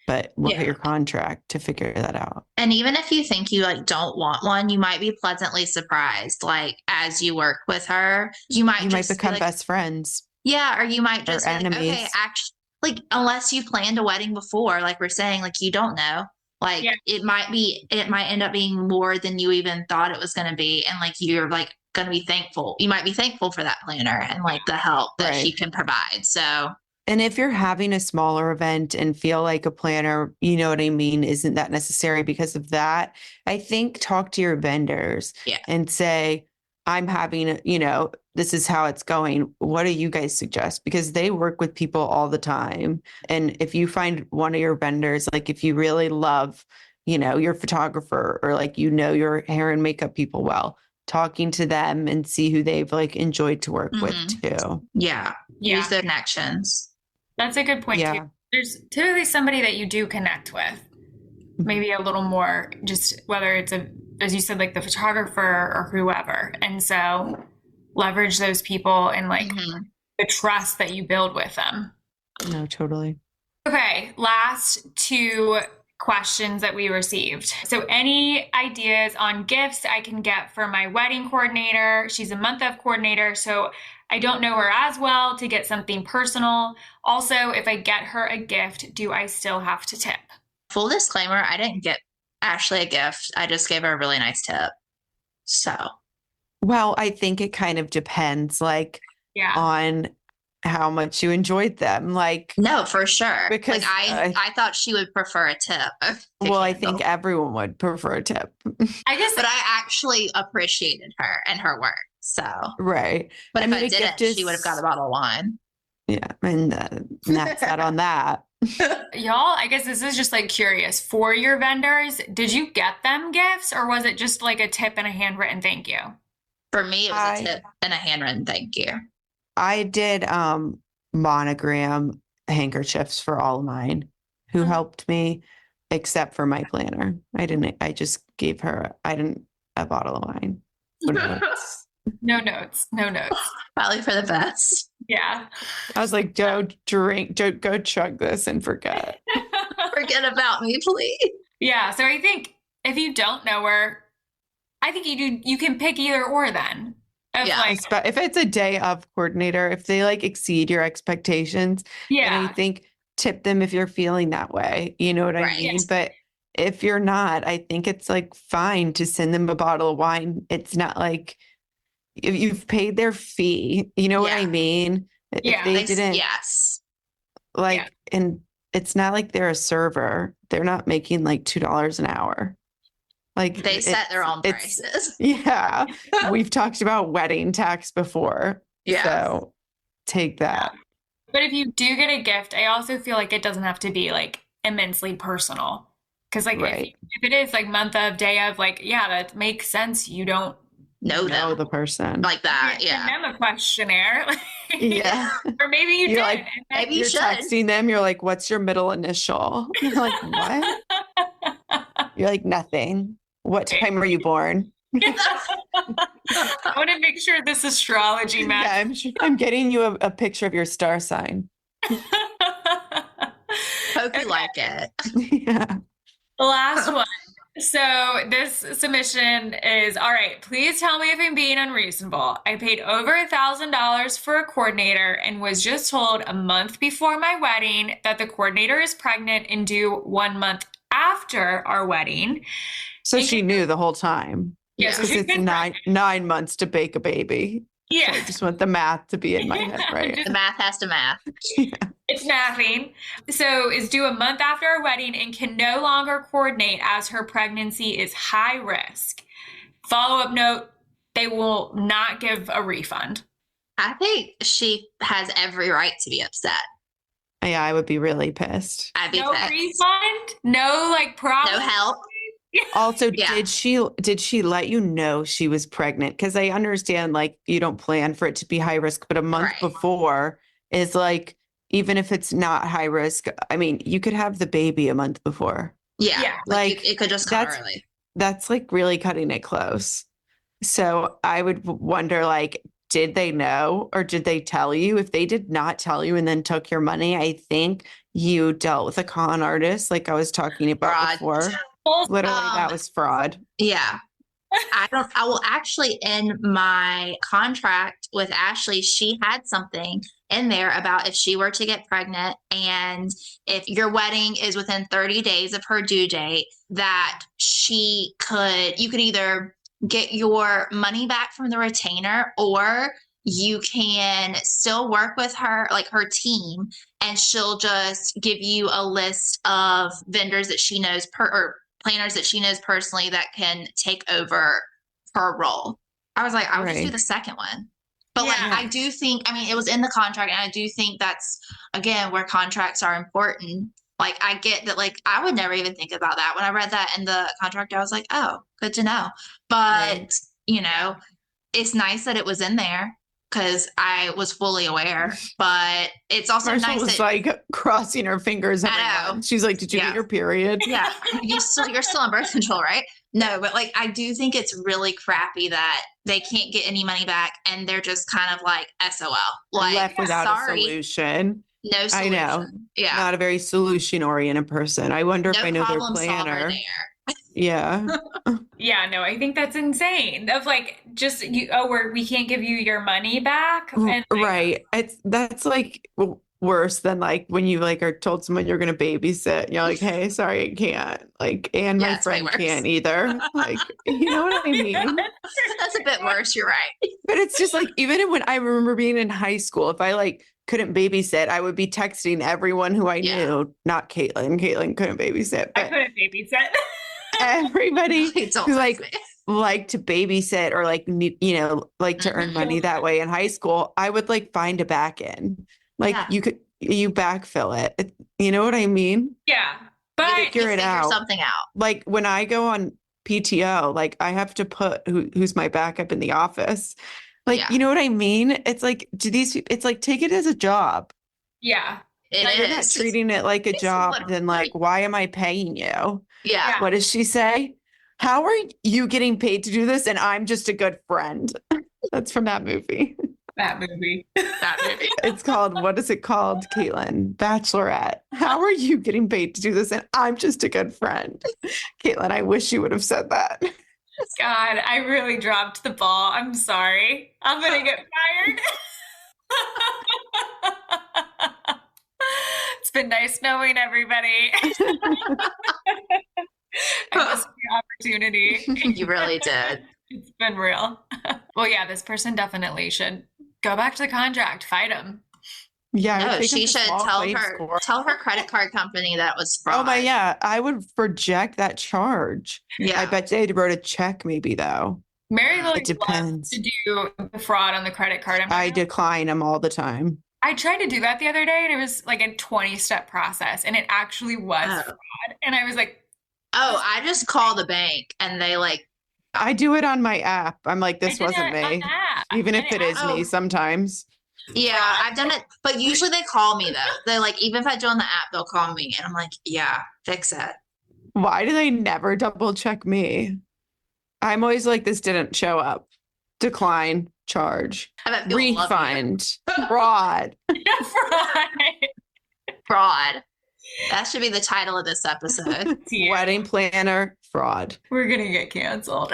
[SPEAKER 1] But look at your contract to figure that out.
[SPEAKER 4] And even if you think you like don't want one, you might be pleasantly surprised. Like as you work with her, you might
[SPEAKER 1] become
[SPEAKER 4] like,
[SPEAKER 1] best friends.
[SPEAKER 4] Yeah, or you might just be like,
[SPEAKER 1] enemies.
[SPEAKER 4] okay, actually, like unless you planned a wedding before, like we're saying, like you don't know. Like it might end up being more than you even thought it was going to be, and like you're like going to be thankful. You might be thankful for that planner and like the help that she can provide. So.
[SPEAKER 1] And if you're having a smaller event and feel like a planner, you know what I mean, isn't that necessary because of that, I think talk to your vendors and say, I'm having, this is how it's going. What do you guys suggest? Because they work with people all the time. And if you find one of your vendors, like if you really love, your photographer or like, your hair and makeup people well, talking to them and see who they've like enjoyed to work with too.
[SPEAKER 4] Yeah. Use their connections.
[SPEAKER 3] That's a good point too. There's typically somebody that you do connect with, maybe a little more, just whether it's as you said, like the photographer or whoever. And so leverage those people and like the trust that you build with them.
[SPEAKER 1] No, totally.
[SPEAKER 3] Okay. Last 2 questions that we received. So any ideas on gifts I can get for my wedding coordinator? She's a month of coordinator, so I don't know her as well to get something personal. Also, if I get her a gift, do I still have to tip?
[SPEAKER 4] Full disclaimer, I didn't get Ashley a gift. I just gave her a really nice tip. So.
[SPEAKER 1] Well, I think it kind of depends on how much you enjoyed them. Like,
[SPEAKER 4] no, for sure.
[SPEAKER 1] Because
[SPEAKER 4] like, I thought she would prefer a tip.
[SPEAKER 1] Well, I think everyone would prefer a tip.
[SPEAKER 3] I guess,
[SPEAKER 4] but I actually appreciated her and her work. So
[SPEAKER 1] right.
[SPEAKER 4] But if I didn't, she would have got a bottle of wine.
[SPEAKER 1] Yeah, and that's that on that.
[SPEAKER 3] Y'all, I guess this is just like curious. For your vendors, did you get them gifts or was it just like a tip and a handwritten thank you?
[SPEAKER 4] For me, it was a tip and a handwritten thank you.
[SPEAKER 1] I did monogram handkerchiefs for all of mine who helped me, except for my planner. I just gave her, a bottle of wine.
[SPEAKER 3] No notes.
[SPEAKER 4] Probably for the best.
[SPEAKER 3] Yeah.
[SPEAKER 1] I was like, don't go chug this and forget.
[SPEAKER 4] Forget about me, please.
[SPEAKER 3] Yeah. So I think if you don't know her, I think you can pick either or then.
[SPEAKER 1] If it's a day of coordinator, if they like exceed your expectations, and I think tip them if you're feeling that way. You know what I mean? Yes. But if you're not, I think it's like fine to send them a bottle of wine. It's not like if you've paid their fee, you know what I mean?
[SPEAKER 3] Yeah.
[SPEAKER 1] If they didn't, and it's not like they're a server. They're not making like $2 an hour. Like
[SPEAKER 4] they set their own prices.
[SPEAKER 1] Yeah. We've talked about wedding tax before. Yeah. So take that.
[SPEAKER 3] But if you do get a gift, I also feel like it doesn't have to be like immensely personal. Because like if it is like month of, day of, like, that makes sense. You don't
[SPEAKER 1] know the person
[SPEAKER 4] like that.
[SPEAKER 3] Send them a questionnaire.
[SPEAKER 1] Yeah.
[SPEAKER 3] Or maybe you did.
[SPEAKER 1] Like, maybe you're texting them. You're like, what's your middle initial? You're like, what? You're like, nothing. What time were you born?
[SPEAKER 3] I want to make sure this astrology
[SPEAKER 1] Yeah,
[SPEAKER 3] match.
[SPEAKER 1] I'm getting you a picture of your star sign.
[SPEAKER 4] Hope you like it.
[SPEAKER 1] Yeah.
[SPEAKER 3] The last one. So this submission is, all right, please tell me if I'm being unreasonable. I paid over $1,000 for a coordinator and was just told a month before my wedding that the coordinator is pregnant and due 1 month after our wedding.
[SPEAKER 1] So
[SPEAKER 3] And
[SPEAKER 1] she knew the whole time.
[SPEAKER 3] Yeah, so
[SPEAKER 1] Because
[SPEAKER 3] she's
[SPEAKER 1] it's
[SPEAKER 3] been
[SPEAKER 1] nine months to bake a baby.
[SPEAKER 3] Yeah.
[SPEAKER 1] So I just want the math to be in my head, right?
[SPEAKER 4] The math has to math.
[SPEAKER 3] It's mathing. So is due a month after our wedding and can no longer coordinate as her pregnancy is high risk. Follow-up note, they will not give a refund.
[SPEAKER 4] I think she has every right to be upset.
[SPEAKER 1] Yeah, I would be really pissed.
[SPEAKER 4] I'd be
[SPEAKER 3] No
[SPEAKER 4] pissed.
[SPEAKER 3] refund? No like problem?
[SPEAKER 4] No help.
[SPEAKER 1] Also,
[SPEAKER 4] Yeah.
[SPEAKER 1] did she let you know she was pregnant? Because I understand like you don't plan for it to be high risk, but a month
[SPEAKER 4] Right.
[SPEAKER 1] before is like, even if it's not high risk, I mean, you could have the baby a month before.
[SPEAKER 4] Yeah.
[SPEAKER 3] Yeah.
[SPEAKER 4] Like it could just come early.
[SPEAKER 1] That's like really cutting it close. So I would wonder, like, did they know or did they tell you? If they did not tell you and then took your money, I think you dealt with a con artist, like I was talking about
[SPEAKER 4] Fraud.
[SPEAKER 1] before. Literally, that was fraud.
[SPEAKER 4] Yeah. I will actually, in my contract with Ashley, she had something in there about if she were to get pregnant and if your wedding is within 30 days of her due date, that you could either get your money back from the retainer or you can still work with her, like her team, and she'll just give you a list of vendors that she knows or planners that she knows personally that can take over her role. I was like, I would just do
[SPEAKER 1] Right.
[SPEAKER 4] the second one. But
[SPEAKER 3] Yeah.
[SPEAKER 4] like, I do think, I mean, it was in the contract, and I do think that's, again, where contracts are important. Like, I get that, like, I would never even think about that. When I read that in the contract, I was like, oh, good to know. But,
[SPEAKER 1] Right.
[SPEAKER 4] you know, it's nice that it was in there because I was fully aware. But it's also
[SPEAKER 1] Marshall
[SPEAKER 4] nice
[SPEAKER 1] was
[SPEAKER 4] that,
[SPEAKER 1] like crossing her fingers every
[SPEAKER 4] I know.
[SPEAKER 1] month. She's like, "Did you
[SPEAKER 4] Yeah.
[SPEAKER 1] get your period?"
[SPEAKER 4] yeah, you're still on birth control, right? No, but like I do think it's really crappy that they can't get any money back and they're just kind of like SOL. Like
[SPEAKER 1] Left without
[SPEAKER 4] sorry,
[SPEAKER 1] a solution.
[SPEAKER 4] no solution.
[SPEAKER 1] I know.
[SPEAKER 4] Yeah.
[SPEAKER 1] Not a very solution oriented person. I wonder if
[SPEAKER 4] No
[SPEAKER 1] I know their
[SPEAKER 4] problem solver
[SPEAKER 1] planner.
[SPEAKER 4] there.
[SPEAKER 1] Yeah.
[SPEAKER 3] Yeah, no, I think that's insane. Of like, just we can't give you your money back. And like,
[SPEAKER 1] Right. That's like worse than like when you like are told someone you're going to babysit and you're like, "Hey, sorry, I can't." Like, and
[SPEAKER 4] Yeah,
[SPEAKER 1] my
[SPEAKER 4] it's way
[SPEAKER 1] friend
[SPEAKER 4] worse.
[SPEAKER 1] can't either. Like, you know what I mean?
[SPEAKER 4] That's a bit worse. You're right.
[SPEAKER 1] But it's just like, even when I remember being in high school, if I like couldn't babysit, I would be texting everyone who I
[SPEAKER 4] Yeah.
[SPEAKER 1] knew, not Caitlin. Caitlin couldn't babysit,
[SPEAKER 3] I
[SPEAKER 1] but
[SPEAKER 3] couldn't babysit.
[SPEAKER 4] Don't
[SPEAKER 1] everybody who
[SPEAKER 4] text
[SPEAKER 1] like
[SPEAKER 4] me.
[SPEAKER 1] liked to babysit or like, like to earn money that way in high school, I would like find a back end. Like
[SPEAKER 4] Yeah.
[SPEAKER 1] you backfill it. You know what I mean?
[SPEAKER 3] Yeah.
[SPEAKER 4] You
[SPEAKER 3] But
[SPEAKER 1] figure it out.
[SPEAKER 4] something out.
[SPEAKER 1] Like when I go on PTO, like I have to put who's my backup in the office. Like,
[SPEAKER 4] Yeah.
[SPEAKER 1] you know what I mean? It's like, it's like, take it as a job.
[SPEAKER 3] yeah.
[SPEAKER 4] It
[SPEAKER 1] If you're not
[SPEAKER 4] is.
[SPEAKER 1] treating it like a
[SPEAKER 4] It's
[SPEAKER 1] job,
[SPEAKER 4] literally-
[SPEAKER 1] then like, why am I paying you?
[SPEAKER 4] Yeah.
[SPEAKER 3] Yeah.
[SPEAKER 1] What does she say? How are you getting paid to do this? And I'm just a good friend. That's from that movie.
[SPEAKER 3] That movie.
[SPEAKER 4] That movie.
[SPEAKER 1] It's called, what is it called, Caitlin? Bachelorette. How are you getting paid to do this? And I'm just a good friend. Caitlin, I wish you would have said that.
[SPEAKER 3] God, I really dropped the ball. I'm sorry. I'm gonna get fired. It's been nice knowing everybody. I missed the opportunity.
[SPEAKER 4] You really did.
[SPEAKER 3] It's been real. Well, yeah, this person definitely should go back to the contract, fight him.
[SPEAKER 1] Yeah, I would
[SPEAKER 4] No,
[SPEAKER 1] take
[SPEAKER 4] she
[SPEAKER 1] him to
[SPEAKER 4] should
[SPEAKER 1] small
[SPEAKER 4] tell
[SPEAKER 1] claims
[SPEAKER 4] her
[SPEAKER 1] court.
[SPEAKER 4] credit card company that was fraud.
[SPEAKER 1] Oh my, yeah, I would reject that charge.
[SPEAKER 4] Yeah.
[SPEAKER 1] I bet they wrote a check maybe though.
[SPEAKER 3] Mary Lily
[SPEAKER 1] It
[SPEAKER 3] loves
[SPEAKER 1] depends.
[SPEAKER 3] to do the fraud on the credit card.
[SPEAKER 1] I decline them all the time.
[SPEAKER 3] I tried to do that the other day and it was like a 20-step process and it actually was
[SPEAKER 4] Oh.
[SPEAKER 3] fraud. And I was like,
[SPEAKER 4] Oh, I just call the bank and they like,
[SPEAKER 1] I do it on my app. I'm like,
[SPEAKER 3] I
[SPEAKER 1] this
[SPEAKER 3] did
[SPEAKER 1] wasn't
[SPEAKER 3] it on
[SPEAKER 1] me.
[SPEAKER 3] that.
[SPEAKER 1] Even if
[SPEAKER 3] And
[SPEAKER 1] it is
[SPEAKER 4] Oh.
[SPEAKER 1] me sometimes.
[SPEAKER 4] yeah, I've done it. But usually they call me though. They like, even if I do it on the app, they'll call me and I'm like, yeah, fix it.
[SPEAKER 1] Why do they never double check me? I'm always like, this didn't show up. Decline, charge,
[SPEAKER 4] I bet people love you.
[SPEAKER 1] refund, fraud.
[SPEAKER 4] Fraud. That should be the title of this episode.
[SPEAKER 1] Wedding planner, fraud.
[SPEAKER 3] We're going to get canceled.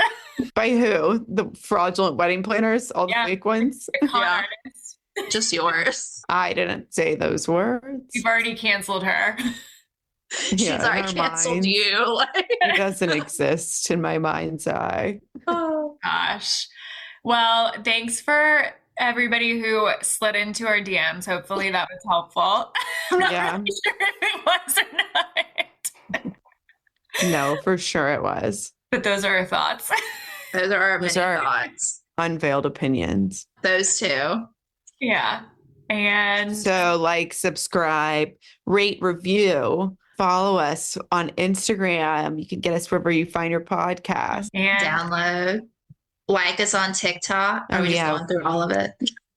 [SPEAKER 1] By who? The fraudulent wedding planners? All the fake ones?
[SPEAKER 3] Con
[SPEAKER 4] Yeah.
[SPEAKER 3] artist.
[SPEAKER 4] Just yours.
[SPEAKER 1] I didn't say those words.
[SPEAKER 3] You've already canceled her.
[SPEAKER 4] She's
[SPEAKER 1] Yeah, in
[SPEAKER 4] already
[SPEAKER 1] our
[SPEAKER 4] canceled
[SPEAKER 1] minds.
[SPEAKER 4] you.
[SPEAKER 1] It doesn't exist in my mind's eye.
[SPEAKER 4] Oh.
[SPEAKER 3] Gosh. Well, thanks for everybody who slid into our DMs. Hopefully that was helpful. I'm not
[SPEAKER 1] Yeah.
[SPEAKER 3] really sure if it was or not.
[SPEAKER 1] No, for sure it was.
[SPEAKER 3] But those are our thoughts.
[SPEAKER 4] Those are our
[SPEAKER 1] Those
[SPEAKER 4] many
[SPEAKER 1] are-
[SPEAKER 4] thoughts.
[SPEAKER 1] Unveiled opinions.
[SPEAKER 4] Those two.
[SPEAKER 3] Yeah. And
[SPEAKER 1] So like, subscribe, rate, review, follow us on Instagram. You can get us wherever you find your podcast.
[SPEAKER 4] Download. Like us on TikTok. Are
[SPEAKER 1] Oh,
[SPEAKER 4] we just
[SPEAKER 1] yeah.
[SPEAKER 4] going through all of it?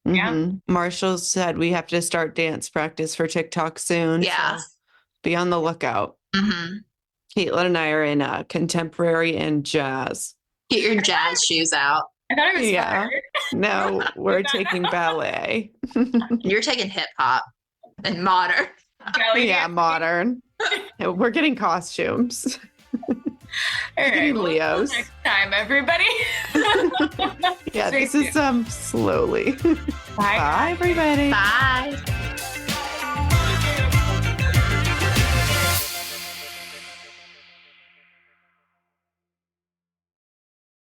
[SPEAKER 3] Yeah.
[SPEAKER 1] Mhm. Marshall said we have to start dance practice for TikTok soon.
[SPEAKER 4] Yeah.
[SPEAKER 1] So be on the lookout.
[SPEAKER 4] Mm-hmm.
[SPEAKER 1] Caitlin and I are in contemporary and jazz.
[SPEAKER 4] Get your jazz shoes out.
[SPEAKER 3] I thought it was
[SPEAKER 1] Yeah.
[SPEAKER 3] hard.
[SPEAKER 1] No, we're taking ballet.
[SPEAKER 4] You're taking hip hop and modern.
[SPEAKER 3] Belly
[SPEAKER 1] Yeah,
[SPEAKER 3] dancing.
[SPEAKER 1] modern. We're getting costumes.
[SPEAKER 3] All right.
[SPEAKER 1] Getting
[SPEAKER 3] Well,
[SPEAKER 1] Leos.
[SPEAKER 3] until next time, everybody.
[SPEAKER 1] Yeah,
[SPEAKER 3] Stay
[SPEAKER 1] this is slowly.
[SPEAKER 3] Bye.
[SPEAKER 1] Bye, everybody.
[SPEAKER 4] Bye.